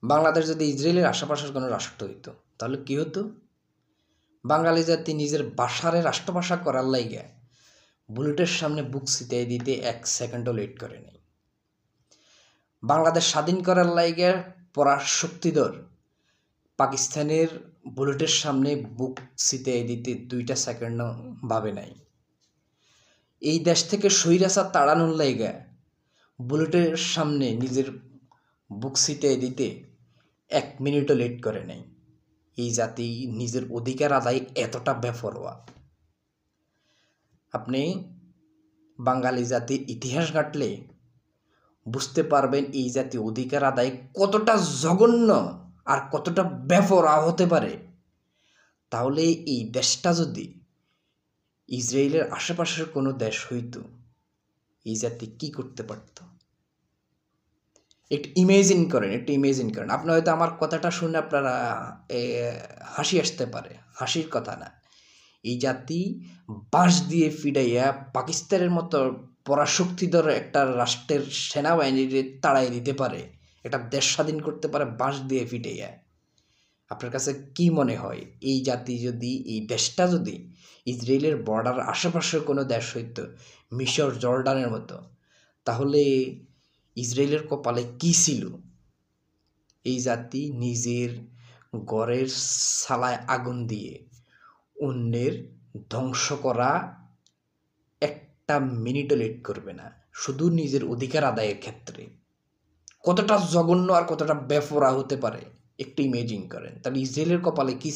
বাংলাদেশ যদি ইসরায়েলের আশেপাশের কোনো রাষ্ট্র হইতো তাহলে কি হতো? বাঙালি জাতি নিজের ভাষারে রাষ্ট্রভাষা করার লাইগা বুলেটের সামনে বুক ছিটাই দিতে 1 সেকেন্ডও লেট করে নাই। বাংলাদেশ স্বাধীন করার লাইগা পরাশক্তিধর পাকিস্তানের বুলেটের সামনে বুক ছিটাই দিতে 2টা সেকেন্ডও ভাবে নাই। এই দেশ থেকে স্বৈরাচার তাড়ানোর লাইগা বুলেটের সামনে নিজের বুক ছিটাই দিতে 1 মিনিটও লেট করে নাই। এই জাতি নিজের অধিকার আদায় এতটা বেপরোয়া। আপনি বাঙালি জাতির ইতিহাস ঘাঁটলে বুঝতে পারবেন এই জাতি অধিকার আদায় কতটা জঘন্য আর কতটা বেপরোয়া হতে পারে। তাহলে এই দেশটা যদি ইসরায়েলের আশেপাশের কোনো দেশ হইতো, এই জাতি কি করতে পারত? একটু ইমেজিন করেন। আপনি হয়তো আমার কথাটা শুনে আপনারা হাসি আসতে পারে, হাসির কথা না। এই জাতি বাঁশ দিয়ে ফিডাইয়া পাকিস্তানের মতো পরাশক্তিধর একটা রাষ্ট্রের সেনাবাহিনীর তাড়াই দিতে পারে, একটা দেশ স্বাধীন করতে পারে বাঁশ দিয়ে ফিডাইয়া। আপনার কাছে কি মনে হয় এই জাতি যদি, এই দেশটা যদি ইসরায়েলের বর্ডার আশেপাশের কোনো দেশ হইতো, মিশর, জর্ডানের মতো, তাহলে ইসরায়েলের কপালে কি ছিল? এই জাতি নিজের ঘরের সালায় আগুন দিয়ে অন্যের ধ্বংস করা 1টা মিনিটও লেট করবে না, শুধু নিজের অধিকার আদায়ের ক্ষেত্রে। কতটা জঘন্য আর কতটা বেপরোয়া হতে পারে একটু ইমেজিন করেন। তাহলে ইসরায়েলের কপালে কি